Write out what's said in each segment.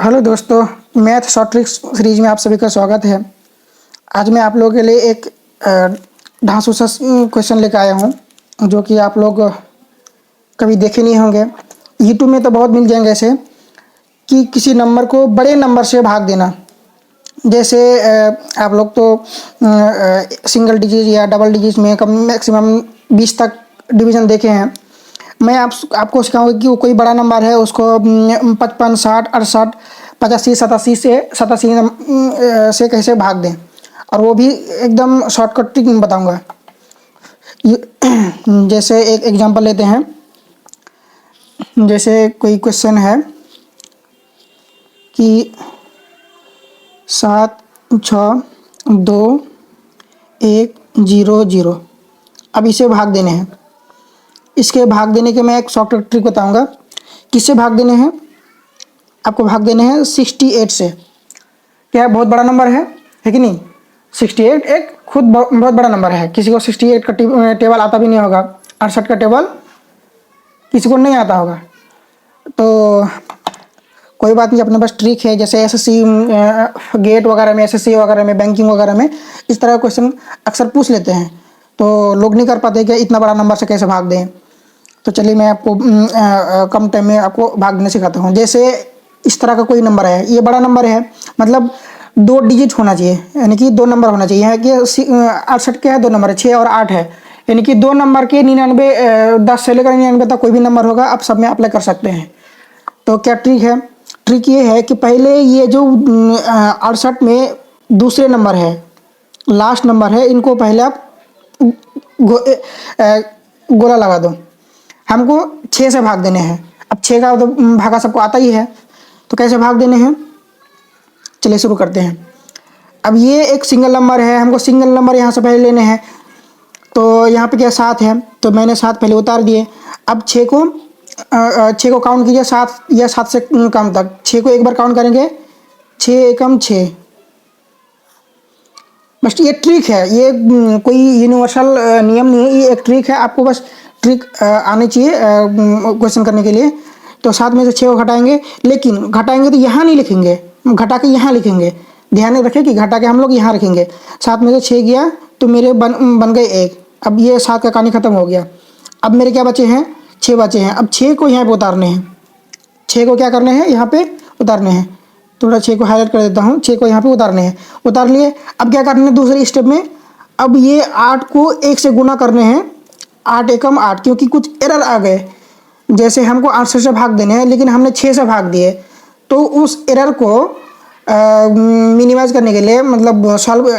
Hello दोस्तों, math short tricks series में आप सभी का स्वागत है। आज मैं आप लोगों के लिए एक ढांसू सा क्वेश्चन लेकर आया हूं जो कि आप लोग कभी देखे नहीं होंगे। यूट्यूब में तो बहुत मिल जाएंगे ऐसे कि किसी नंबर को बड़े नंबर से भाग देना। जैसे आप लोग तो सिंगल डिजिट या डबल डिजिट में कम मैक्सिमम 20 तक डिवीज़न देखे हैं। मैं आपको सिखाऊंगा कि वो कोई बड़ा नंबर है उसको 55, 60, 68, 85, 87 से कैसे भाग दें, और वो भी एकदम शॉर्टकट ट्रिक बताऊंगा। जैसे एक एग्जांपल लेते हैं। जैसे कोई क्वेश्चन है कि 7, 6, 2, 1, 0, 0। अब इसे भाग देने हैं। इसके भाग देने के मैं एक शॉर्टकट ट्रिक बताऊंगा। किससे भाग देने हैं? आपको भाग देने हैं 68 से। क्या बहुत बड़ा नंबर है कि नहीं? 68 एक खुद बहुत बड़ा नंबर है। किसी को 68 का टेबल आता भी नहीं होगा। 68 का टेबल किसी को नहीं आता होगा। तो कोई बात नहीं, अपने पास ट्रिक है। जैसे एसएससी गेट वगैरह में, एसएससी वगैरह में, बैंकिंग वगैरह में इस तरह का क्वेश्चन अक्सर पूछ लेते हैं। तो लोग नहीं कर पाते कि इतना बड़ा नंबर से कैसे भाग दें। तो चलिए मैं आपको कम टाइम में आपको भागने सिखाता हूँ। जैसे इस तरह का कोई नंबर है, ये बड़ा नंबर है, मतलब 2 डिजिट होना चाहिए, यानी कि 2 नंबर होना चाहिए। कि 68 के है 2 नंबर है, 6 और 8 है, यानी कि 2 नंबर के 99, 10 से लेकर 99 तक कोई भी नंबर होगा आप सब में अप्लाई कर सकते हैं। तो क्या ट्रिक है? ट्रिक ये है कि पहले ये जो 68 में दूसरे नंबर है, लास्ट नंबर है, इनको पहले आप गोला लगा दो। हमको 6 से भाग देने हैं। अब 6 का तो भागा सबको आता ही है, तो कैसे भाग देने हैं चलिए शुरू करते हैं। अब ये एक सिंगल नंबर है, हमको सिंगल नंबर यहाँ से पहले लेने हैं। तो यहाँ पे क्या 7 है, तो मैंने 7 पहले उतार दिए। अब 6 को काउंट कीजिए, 7 या 7 से कम तक। 6 को एक बार काउंट करेंगे, 6 एकम 6। बस ये ट्रिक है, ये कोई यूनिवर्सल नियम नहीं है, ये एक ट्रिक है। आपको बस ट्रिक आनी चाहिए क्वेश्चन करने के लिए। तो 7 में से 6 को घटाएंगे, लेकिन घटाएंगे तो यहाँ नहीं लिखेंगे, घटा के यहाँ लिखेंगे। ध्यान में रखें कि घटा के हम लोग यहाँ रखेंगे। 7 में से 6 गया तो मेरे बन गए 1। अब ये 7 का कहानी खत्म हो गया। अब मेरे क्या बचे हैं? 6 बचे हैं। अब 6 को यहाँ पे उतारने हैं। 6 को क्या करने हैं? यहाँ पे उतारने हैं। थोड़ा 6 को हाईलाइट कर देता हूँ। 6 को यहाँ पे उतारने हैं, उतार लिए। अब क्या करने हैं दूसरे स्टेप में? अब ये 8 को 1 से गुना करने हैं। 8 एकम 8, क्योंकि कुछ एरर आ गए। जैसे हमको 8 से भाग देने हैं, लेकिन हमने 6 से भाग दिए। तो उस एरर को मिनिमाइज करने के लिए, मतलब सॉल्व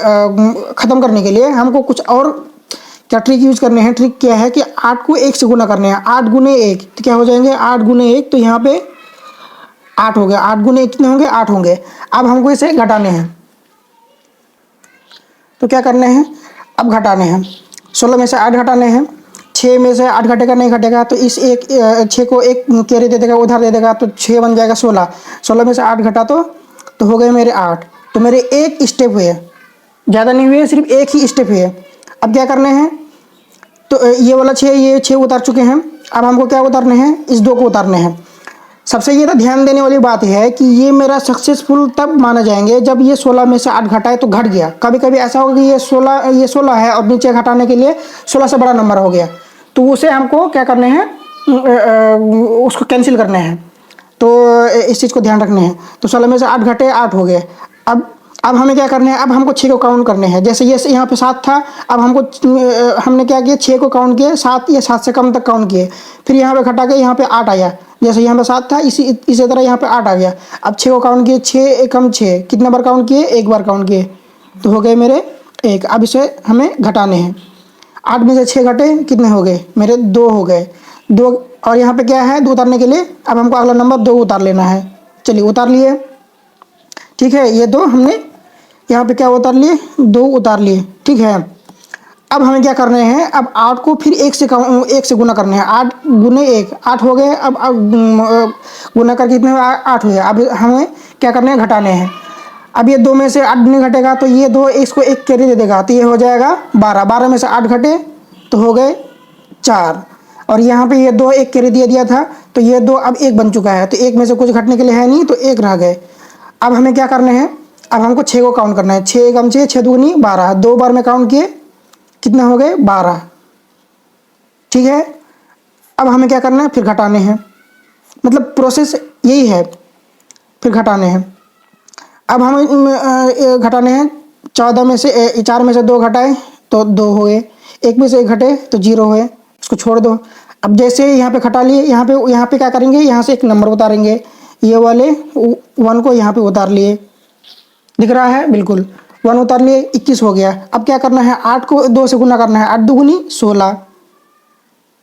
ख़त्म करने के लिए हमको कुछ और क्या ट्रिक यूज करने हैं। ट्रिक क्या है कि 8 को 1 से गुना करने हैं। 8 गुने 1 तो क्या हो जाएंगे? 8 गुने 1 तो यहाँ पे 8 हो गया। 8 गुने 1 कितने होंगे? 8 होंगे। अब हमको इसे घटाने हैं, तो क्या करने हैं? अब घटाने हैं। 16 में से 8 घटाने हैं। 6 में से 8 घटेगा नहीं घटेगा, तो इस 6 को एक कैरी दे देगा, उधार दे देगा, तो 6 बन जाएगा 16। 16 में से 8 घटा तो हो गए मेरे 8। तो मेरे एक स्टेप हुए, ज़्यादा नहीं हुए, सिर्फ एक ही स्टेप हुए। अब क्या करने हैं? तो ये वाला 6, ये 6 उतार चुके हैं। अब हमको क्या उतारने हैं? इस 2 को उतारने हैं। सबसे ये तो ध्यान देने वाली बात है कि ये मेरा सक्सेसफुल तब माना जाएंगे जब ये 16 में से 8 घटाए तो घट गया। कभी कभी ऐसा होगा कि ये 16 है और नीचे घटाने के लिए 16 से बड़ा नंबर हो गया, तो उसे हमको क्या करने हैं? उसको कैंसिल करने हैं। तो इस चीज़ को ध्यान रखने हैं। तो 16 में से 8 घटे, 8 हो गए। अब हमें क्या करने हैं? अब हमको 6 को काउंट करने हैं। जैसे ये यहाँ पे 7 था, अब हमने क्या किया? 6 को काउंट किए, 7 या 7 से कम तक काउंट किए। फिर यहाँ पे घटा के यहाँ पे 8 आया। जैसे यहाँ पे 7 था, इसी तरह यहाँ पे 8 आ गया। अब 6 को काउंट किए, 6 एकम 6। कितने बार काउंट किए? 1 बार काउंट किए, तो हो गए मेरे 1। अब इसे हमें घटाने हैं। 8 में से 6 घटे, कितने हो गए? मेरे 2 हो गए। 2, और यहाँ पे क्या है? 2 उतारने के लिए अब हमको अगला नंबर 2 उतार लेना है। चलिए उतार लिए, ठीक है। ये 2 हमने यहाँ पे क्या उतार लिए? 2 उतार लिए, ठीक है। अब हमें क्या करने हैं? अब 8 को फिर 1 से गुना करने हैं। 8 गुने 1, 8 हो गए। अब गुना करके कितने 8 हुए। अब हमें क्या करने हैं? घटाने हैं। अब ये 2 में से 8 नहीं घटेगा, तो ये 2 इसको 1 कैरी दे देगा, तो ये हो जाएगा 12। 12 में से 8 घटे तो हो गए 4, और यहाँ पे ये 2 एक कैरी दे दिया था, तो ये 2 अब 1 बन चुका है, तो 1 में से कुछ घटने के लिए है नहीं, तो 1 रह गए। अब हमें क्या करना है, अब हमको 6 को काउंट करना है। 6 एकम 6, 6 दूनी 12, 2 बार में काउंट किए, कितना हो गए 12। ठीक है, अब हमें क्या करना है, फिर घटाने हैं, मतलब प्रोसेस यही है, फिर घटाने हैं। अब हम घटाने हैं, 14 में से 4 में से 2 घटाए तो 2 हुए, 1 में से 1 घटे तो 0 हुए, इसको छोड़ दो। अब जैसे यहाँ पे घटा लिए, यहाँ पे क्या करेंगे, यहाँ से एक नंबर उतारेंगे, ये वाले 1 को यहाँ पे उतार लिए, दिख रहा है, बिल्कुल 1 उतार लिए, 21 हो गया। अब क्या करना है, 8 को 2 से गुना करना है, 8 दूनी 16।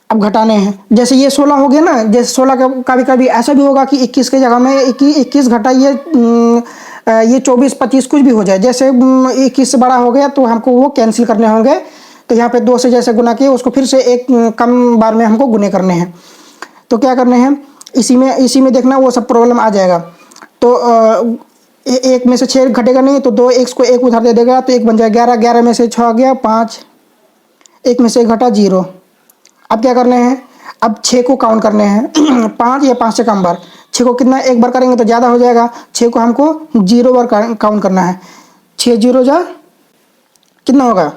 अब घटाने हैं, जैसे ये 16 हो गया ना, जैसे 16 का कभी कभी ऐसा भी होगा कि 21 के जगह में 21 घटाइए, ये 24 25 कुछ भी हो जाए, जैसे 21 से बड़ा हो गया तो हमको वो कैंसिल करने होंगे, तो यहाँ पे 2 से जैसे गुना किए उसको फिर से एक कम बार में हमको गुने करने हैं। तो क्या करने हैं, इसी में देखना वो सब प्रॉब्लम आ जाएगा। तो 1 में से 6 घटेगा नहीं, तो 2 एक्स को 1 उधार दे देगा, तो 1 बन जाएगा 11, 11 में से 6 गया 5, 1 में से 1 घटा 0। अब क्या करने हैं, अब 6 को काउंट करने हैं 5 या 5 से कम बार। 6 को कितना एक बार करेंगे तो ज़्यादा हो जाएगा, 6 को हमको 0 बार काउंट करना है। 6 0 जा कितना होगा,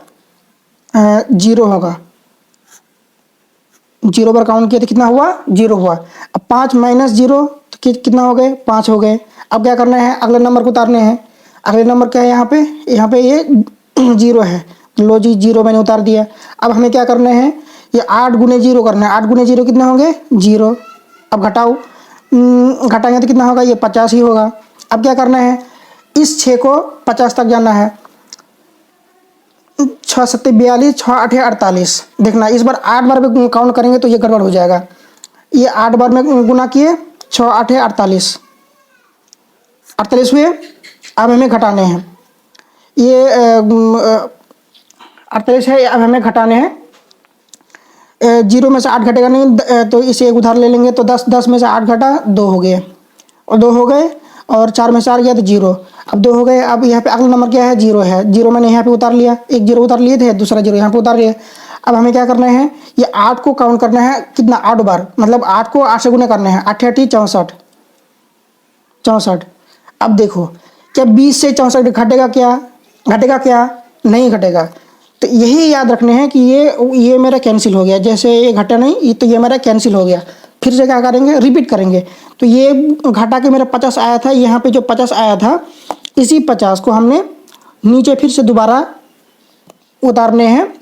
0 होगा, 0 बार काउंट किया तो कितना हुआ, 0 हुआ। अब 5 माइनस 0 तो कितना हो गए, 5 हो गए। अब क्या करना है, अगले नंबर को उतारने हैं। अगले नंबर क्या है, यहाँ पे ये 0 है, लो जी 0 मैंने उतार दिया। अब हमें क्या करना है, ये 8 गुने 0 करना है, 8 गुने 0 कितना होंगे 0। अब घटाओ, घटाएंगे तो कितना होगा, ये 50 ही होगा। अब क्या करना है, इस 6 को 50 तक जाना है, 6 7 42, 6 8 48। देखना इस बार 8 बार में काउंट करेंगे तो ये गड़बड़ हो जाएगा। ये 8 बार में गुना किए, 6 8 48, 48 हुए। अब हमें घटाने हैं, ये 48 है, अब हमें घटाने हैं। 0 में से 8 घटेगा नहीं, तो इसे एक उधार ले लेंगे, तो 10 में से 8 घटा 2 हो गए, और 2 हो गए, और 4 में से 4 गया तो 0। अब 2 हो गए। अब यहाँ पे अगला नंबर क्या है, 0 है, 0 मैंने यहाँ पे उतार लिया, एक 0 उतार लिए थे, दूसरा 0 यहाँ पे उतार लिया। अब हमें क्या करना है, ये 8 को काउंट करना है, कितना 8 बार, मतलब 8 को 8 से गुना करना है, 8 8 64 64। अब देखो क्या 20 से 64 घटेगा क्या, घटेगा क्या, नहीं घटेगा। तो यही याद रखने हैं कि ये मेरा कैंसिल हो गया, जैसे ये घटा नहीं, तो ये मेरा कैंसिल हो गया। फिर से क्या करेंगे, रिपीट करेंगे। तो ये घटा के मेरा 50 आया था, यहाँ पे जो 50 आया था, इसी 50 को हमने नीचे फिर से दोबारा उतारने हैं।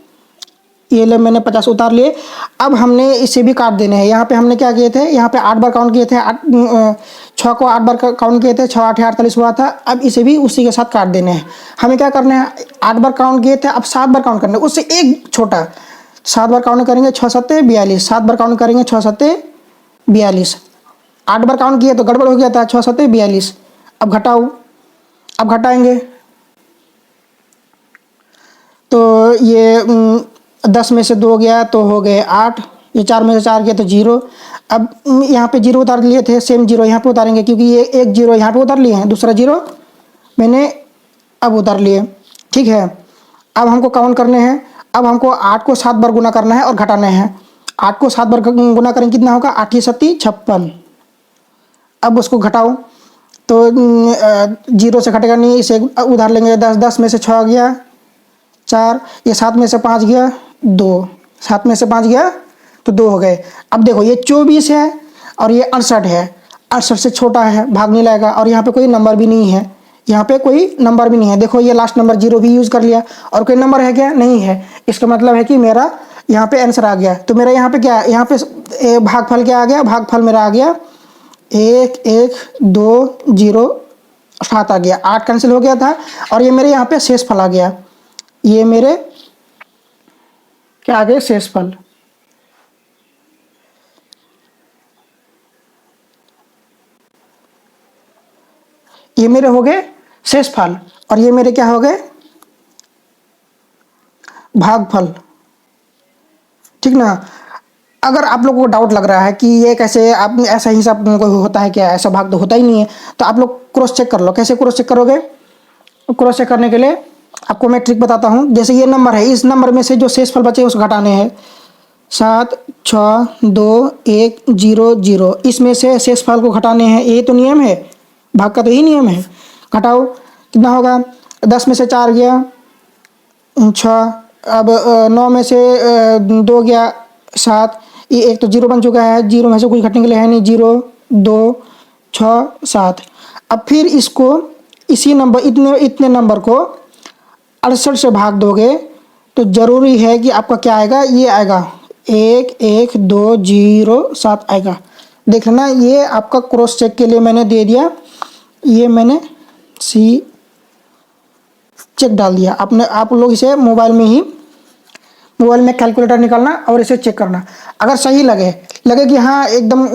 ये ले मैंने 50 उतार लिए। अब हमने इसे भी काट देने हैं। यहाँ पे हमने क्या किए थे, यहाँ पे 8 बार काउंट किए थे, 6 को 8 बार काउंट किए थे, 6 8 48 हुआ था। अब इसे भी उसी के साथ काट देने हैं। हमें क्या करना है, 8 बार काउंट किए थे, अब 7 बार काउंट करना है, उससे एक छोटा। 7 बार काउंट करेंगे 6 7 42, 7 बार काउंट करेंगे 6 7 42। 8 बार काउंट किए तो गड़बड़ हो गया था, 6 7 42। अब घटाओ, अब घटाएंगे तो ये 10 में से 2 गया तो हो गए 8, ये 4 में से 4 गया तो 0। अब यहाँ पे 0 उतार लिए थे, सेम 0 यहाँ पे उतारेंगे, क्योंकि ये एक 0 यहाँ पे उतार लिए हैं, दूसरा 0 मैंने अब उतार लिए। ठीक है, अब हमको काउंट करने हैं। अब हमको 8 को 7 बार गुना करना है और घटाने हैं। 8 को 7 बार गुना करेंगे, कितना होगा, 8 7 56। अब उसको घटाओ तो 0 से घटेगा नहीं, इसे उधार लेंगे। 10 में से 6 गया 4, ये 7 में से 5 गया 2, 7 में से 5 गया तो 2 हो गए। अब देखो ये 24 है और ये 68 है, 68 से छोटा है, भाग नहीं लाएगा, और यहाँ पे कोई नंबर भी नहीं है, यहाँ पे कोई नंबर भी नहीं है। देखो ये लास्ट नंबर 0 भी यूज़ कर लिया, और कोई नंबर है क्या, नहीं है। इसका मतलब है कि मेरा यहाँ पे आंसर आ गया। तो मेरा यहाँ पे क्या है, यहाँ पे भागफल क्या आ गया, भागफल मेरा आ गया 1 1 2 0 7 आ गया, 8 कैंसिल हो गया था, और ये मेरे यहाँ पे शेष फल आ गया। ये मेरे क्या आ गए, शेष फल। ये मेरे हो गए शेष फल, और ये मेरे क्या हो गए, भागफल। ठीक ना। अगर आप लोगों को डाउट लग रहा है कि ये कैसे, आप ऐसा हिसाब कोई होता है क्या, ऐसा भाग तो होता ही नहीं है, तो आप लोग क्रॉस चेक कर लो। कैसे क्रॉस चेक करोगे, क्रॉस चेक करने के लिए आपको मैं ट्रिक बताता हूँ। जैसे ये नंबर है, इस नंबर में से जो शेष फल बचे उसको घटाने हैं। 7 6 2 1 0 0। इसमें से शेषफल को घटाने हैं, ये तो नियम है, भाग का तो यही नियम है। घटाओ, कितना होगा? 10 में से 4 गया 6, अब 9 में से 2 गया 7, ये एक तो जीरो बन चुका है, जीरो में से कुछ घटने के लिए है नहीं, 0 2 6 7। अब फिर इसको इसी नंबर इतने इतने नंबर को 68 से भाग दोगे तो ज़रूरी है कि आपका क्या आएगा, ये आएगा 1 1 2 0 7 आएगा। देख लेना, ये आपका क्रॉस चेक के लिए मैंने दे दिया, ये मैंने सी चेक डाल दिया। आपने आप लोग इसे मोबाइल में कैलकुलेटर निकालना और इसे चेक करना। अगर सही लगे कि हाँ एकदम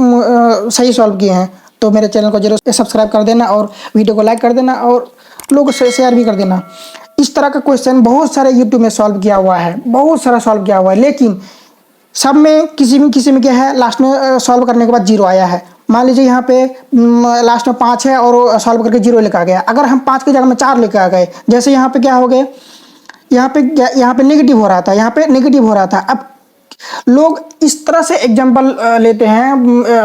सही सॉल्व किए हैं तो मेरे चैनल को जरूर सब्सक्राइब कर देना और वीडियो को लाइक कर देना और लोगों से शेयर भी कर देना। इस तरह का क्वेश्चन बहुत सारे यूट्यूब में सॉल्व किया हुआ है, बहुत सारा सॉल्व किया हुआ है, लेकिन सब में किसी में क्या है, लास्ट में सॉल्व करने के बाद 0 आया है। मान लीजिए यहाँ पे लास्ट में 5 है और सॉल्व करके 0 लेकर आ गया। अगर हम 5 की जगह में 4 लेकर आ गए, जैसे यहाँ पे क्या हो गए, यहाँ पे नेगेटिव हो रहा था, यहाँ पे नेगेटिव हो रहा था। अब लोग इस तरह से एग्जाम्पल लेते हैं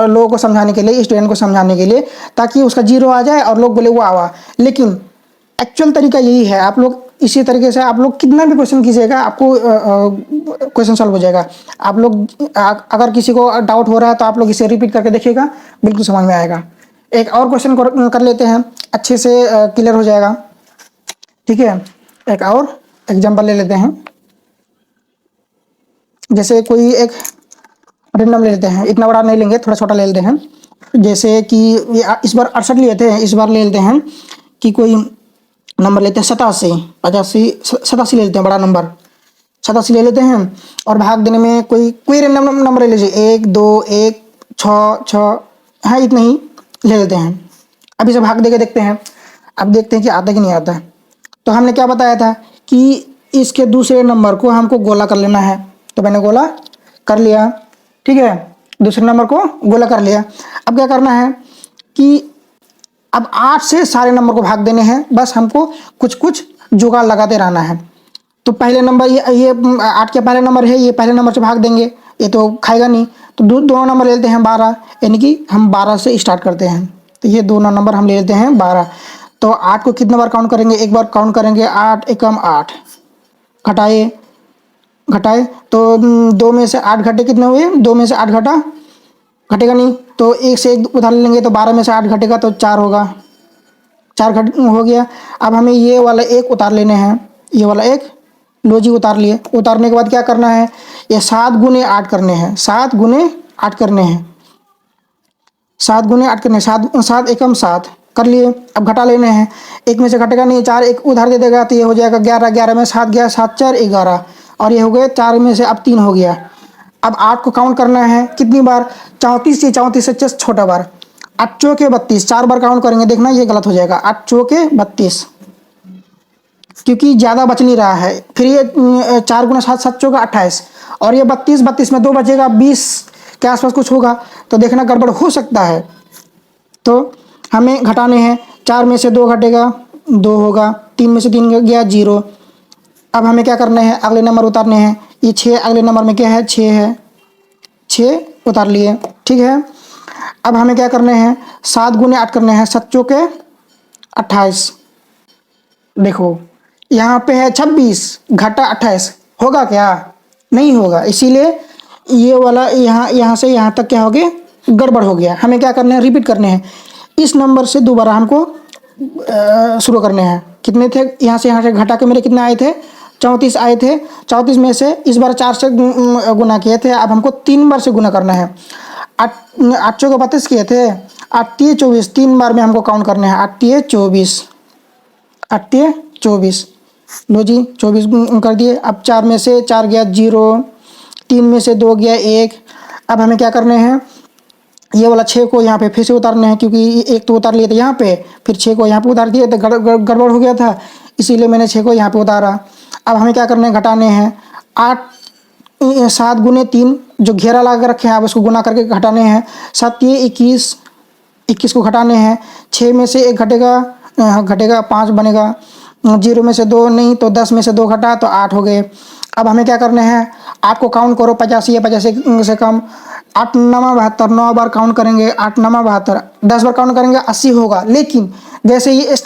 लोगों को समझाने के लिए, स्टूडेंट को समझाने के लिए, ताकि उसका 0 आ जाए और लोग बोले वाह वाह। लेकिन एक्चुअल तरीका यही है। आप लोग इसी तरीके से आप लोग कितना भी क्वेश्चन कीजिएगा आपको क्वेश्चन सॉल्व हो जाएगा। आप लोग अगर किसी को डाउट हो रहा है तो आप लोग इसे रिपीट करके देखिएगा, बिल्कुल समझ में आएगा। एक और क्वेश्चन कर लेते हैं, अच्छे से क्लियर हो जाएगा। ठीक है, एक और एग्जाम्पल ले लेते हैं। जैसे कोई एक रेंडम ले लेते हैं, इतना बड़ा नहीं लेंगे, थोड़ा छोटा ले लेते हैं। जैसे कि इस बार 68 लिए थे, इस बार ले लेते हैं कि कोई नंबर लेते हैं 87 85 87 ले लेते हैं, बड़ा नंबर 87 ले लेते हैं। और भाग देने में कोई रेंडम नंबर ले लीजिए, 1 2 1 6 6, हाँ इतना ही ले लेते हैं। अब इसे भाग दे के देखते हैं, अब देखते हैं कि आता कि नहीं आता। तो हमने क्या बताया था कि इसके दूसरे नंबर को हमको गोला कर लेना है, तो मैंने गोला कर लिया। ठीक है, दूसरे नंबर को गोला कर लिया। अब क्या करना है कि अब 8 से सारे नंबर को भाग देने हैं, बस हमको कुछ कुछ जुगाड़ लगाते रहना है। तो पहले नंबर ये 8 के पहले नंबर है, ये पहले नंबर से भाग देंगे, ये तो खाएगा नहीं। तो दो नंबर ले लेते हैं 12, यानी कि हम 12 से स्टार्ट करते हैं। तो ये दोनों नंबर हम ले लेते हैं 12। तो 8 को कितने बार काउंट करेंगे, एक बार काउंट करेंगे, 8 एकम 8, घटाए तो 2 में से 8 घटे कितने हुए, 2 में से 8 घटेगा नहीं, तो 1 से 1 उधार लेंगे तो 12 में से 8 घटेगा तो 4 होगा, 4 हो गया। अब हमें ये वाला 1 उतार लेने हैं, ये वाला 1 लो जी उतार लिए। उतारने के बाद क्या करना है, ये 7 गुने 8 करने हैं, 7 गुने 8 करने हैं, 7 गुने 8 करने, 7 एकम 7 कर लिए। अब घटा लेने हैं, 1 में से घटेगा नहीं, 4 1 उधार दे देगा तो ये हो जाएगा 11, 11 में 7 गया, 7 4 11, और ये हो गए 4 में से अब 3 हो गया। अब 8 को काउंट करना है कितनी बार, 34 से जस्ट छोटा बार, 8 चौके 32, 4 बार काउंट करेंगे, देखना ये गलत हो जाएगा, 8 चौके 32, क्योंकि ज़्यादा बच नहीं रहा है। फिर ये 4 गुना 7 7 चौका 28, और ये 32 में 2 बचेगा, 20 के आसपास कुछ होगा, तो देखना गड़बड़ हो सकता है। तो हमें घटाने हैं, 4 में से 2 घटेगा 2 होगा, 3 में से 3 गया 0। अब हमें क्या करना है, अगले नंबर उतारने हैं। ये 6 अगले नंबर में क्या है, 6 है, 6 उतार लिए। ठीक है, अब हमें क्या करने हैं, 7 गुने 8 करने हैं, 7 चौके 28। देखो यहाँ पे है 26 घटा 28, होगा क्या, नहीं होगा, इसीलिए ये वाला यहाँ से यहाँ तक क्या हो गया, गड़बड़ हो गया। हमें क्या करना है, रिपीट करने हैं। इस नंबर से दोबारा हमको शुरू करने हैं। कितने थे, यहाँ से घटा के मेरे कितने आए थे, 34 आए थे। 34 में से इस बार 4 से गुना किए थे, अब हमको 3 बार से गुना करना है। 8 चौके 32 किए थे, 8 तिये 24, 3 बार में हमको काउंट करने हैं, 8 तिये 24, 8 तिये 24, लो जी 24 कर दिए। अब 4 में से 4 गया 0, 3 में से 2 गया 1। अब हमें क्या करने हैं, ये वाला 6 को यहाँ पे फिर से उतारने हैं, क्योंकि 1 तो उतार लिए थे यहाँ पे, फिर 6 को यहाँ पे उतार दिए तो गड़बड़ हो गया था, इसीलिए मैंने 6 को यहाँ पे उतारा। अब हमें क्या करना है, घटाने हैं। 7 गुने 3 जो घेरा लगा रखे हैं, अब उसको गुना करके घटाने हैं। 7 ये 21, 21 को घटाने हैं। 6 में से 1 घटेगा 5 बनेगा, 0 में से 2 नहीं तो 10 में से 2 घटा तो 8 हो गए। अब हमें क्या करने हैं, 8 को काउंट करो, 85 है, 85 से कम, 8 नमा 72, 9 बार काउंट करेंगे, 8 नमा 72, 10 बार काउंट करेंगे 80 होगा। लेकिन जैसे ये इस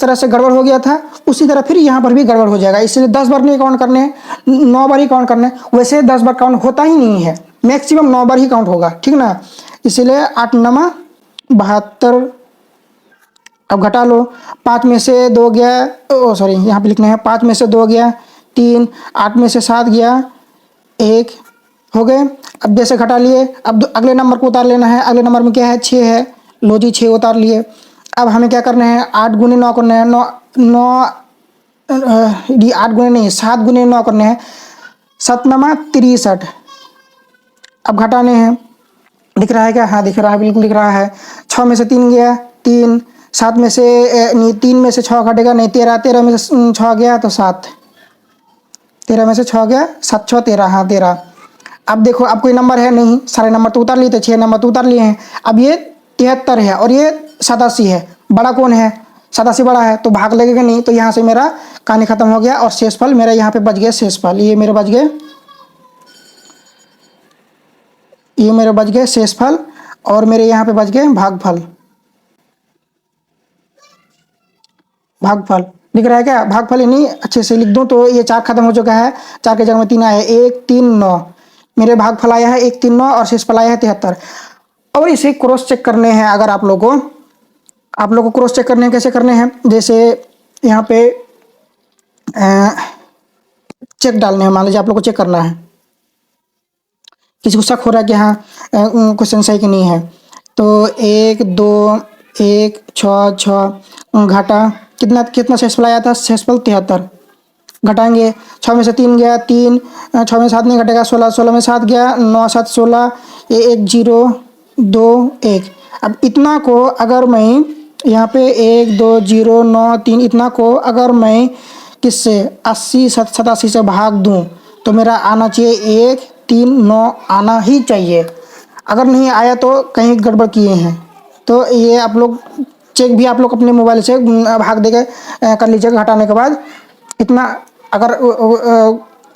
तरह से गड़बड़ हो गया था, उसी तरह फिर यहाँ पर भी गड़बड़ हो जाएगा। इसलिए 10 बार नहीं काउंट करने, 9 बार ही काउंट करने। वैसे 10 बार काउंट होता ही नहीं है, मैक्सिमम 9 बार ही काउंट होगा, ठीक ना। इसीलिए 8 नमा 72। अब घटा लो, 5 में से 2 गया, ओ सॉरी यहाँ पे लिखना है, 5 में से 2 गया 3, 8 में से 7 गया 1, हो गए। अब जैसे घटा लिए, अब अगले नंबर को उतार लेना है। अगले नंबर में क्या है, 6 है, लो जी 6 उतार लिए। अब हमें क्या करना है, 8 गुने 9 करना है, 8 गुने नहीं, 7 गुने 9 करने हैं, 7 नमा 63। अब घटाने हैं, दिख रहा है क्या, हाँ दिख रहा है, बिल्कुल दिख रहा है। 6 में से 3 गया 3, 7 में से नहीं, 3 में से 6 घटेगा नहीं, 13, 13 में से 6 गया तो 7, 13 में से 6 गया 7 6 13, हाँ 13। अब देखो, अब कोई नंबर है नहीं, सारे नंबर तो उतार लिए थे, 6 नंबर तो उतार लिए हैं। अब ये 73 है और ये 87 है, बड़ा कौन है, 87 बड़ा है, तो भाग लगेगा नहीं। तो यहाँ से मेरा कहानी खत्म हो गया और शेषफल मेरा यहाँ पे बच गया, शेषफल ये मेरे बच गए, ये मेरे बच गए शेषफल, और मेरे यहाँ पे बच गए भागफल। भागफल दिख रहा है क्या, भागफल ही नहीं, अच्छे से लिख दूं तो ये 4 खत्म हो चुका है, 4 के जगह में 3 आया है, 1 3 9, मेरे भागफल आया है 1 3 9 और शेषफल आया है 73। और इसे क्रॉस चेक करने हैं, अगर आप लोगों को क्रॉस चेक करने हैं, कैसे करने हैं, जैसे यहाँ पे चेक डालने हैं। मान लीजिए आप लोग को चेक करना है, किसी को शक हो रहा है कि हाँ क्वेश्चन सही कि नहीं है, तो 1 2 1 6 6 घटा, कितना कितना शेषफल आया था, शेषफल 73। घटाएंगे, 6 में से 3 गया 3, 6 में 7 नहीं घटेगा 16, 16 में 7 गया 9 7 16, ये 1 0 2 1। अब इतना को अगर मैं यहाँ पे 1 2 0 9 3, इतना को अगर मैं किससे 80 87 से भाग दूँ तो मेरा आना चाहिए 1 3 9 आना ही चाहिए। अगर नहीं आया तो कहीं गड़बड़ किए हैं। तो ये आप लोग चेक भी आप लोग अपने मोबाइल से भाग देके कर लीजिएगा। घटाने के बाद इतना अगर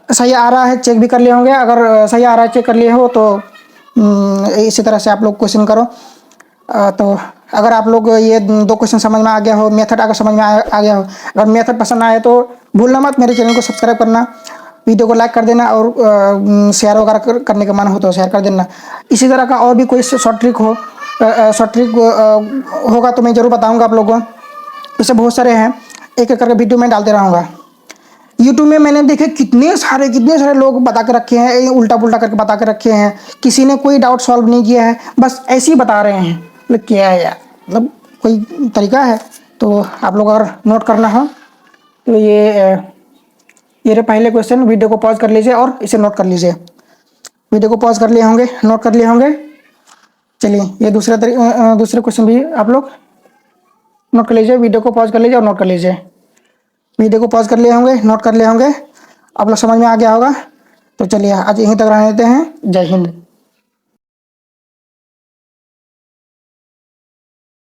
सही आ रहा है चेक भी कर लिए होंगे, अगर सही आ रहा है चेक कर लिए हो तो इसी तरह से आप लोग क्वेश्चन करो। तो अगर आप लोग ये 2 क्वेश्चन समझ में आ गया हो, मेथड अगर समझ में आ गया हो, अगर मेथड पसंद आए तो भूलना मत मेरे चैनल को सब्सक्राइब करना, वीडियो को लाइक कर देना और शेयर वगैरह करने का मन हो तो शेयर कर देना। इसी तरह का और भी कोई शॉर्ट ट्रिक हो, शॉर्ट ट्रिक होगा तो मैं ज़रूर बताऊंगा आप लोगों को। इससे बहुत सारे हैं, एक एक करके वीडियो में डालते रहूँगा। यूट्यूब में मैंने देखे कितने सारे लोग बता के रखे हैं, उल्टा पुल्टा करके बता के रखे हैं, किसी ने कोई डाउट सॉल्व नहीं किया है, बस ऐसे ही बता रहे हैं। मतलब क्या है यार, मतलब कोई तरीका है। तो आप लोग अगर नोट करना हो तो ये पहले क्वेश्चन, वीडियो को पॉज कर लीजिए और इसे नोट कर लीजिए। वीडियो को पॉज कर लिए होंगे, नोट कर लिए होंगे। चलिए ये दूसरे क्वेश्चन भी आप लोग नोट कर लीजिए, वीडियो को पॉज कर लीजिए और नोट कर लीजिए। वीडियो को पॉज कर लिए होंगे, नोट कर लिए होंगे, आप लोग समझ में आ गया होगा। तो चलिए आज यहीं तक रहने देते हैं। जय हिंद।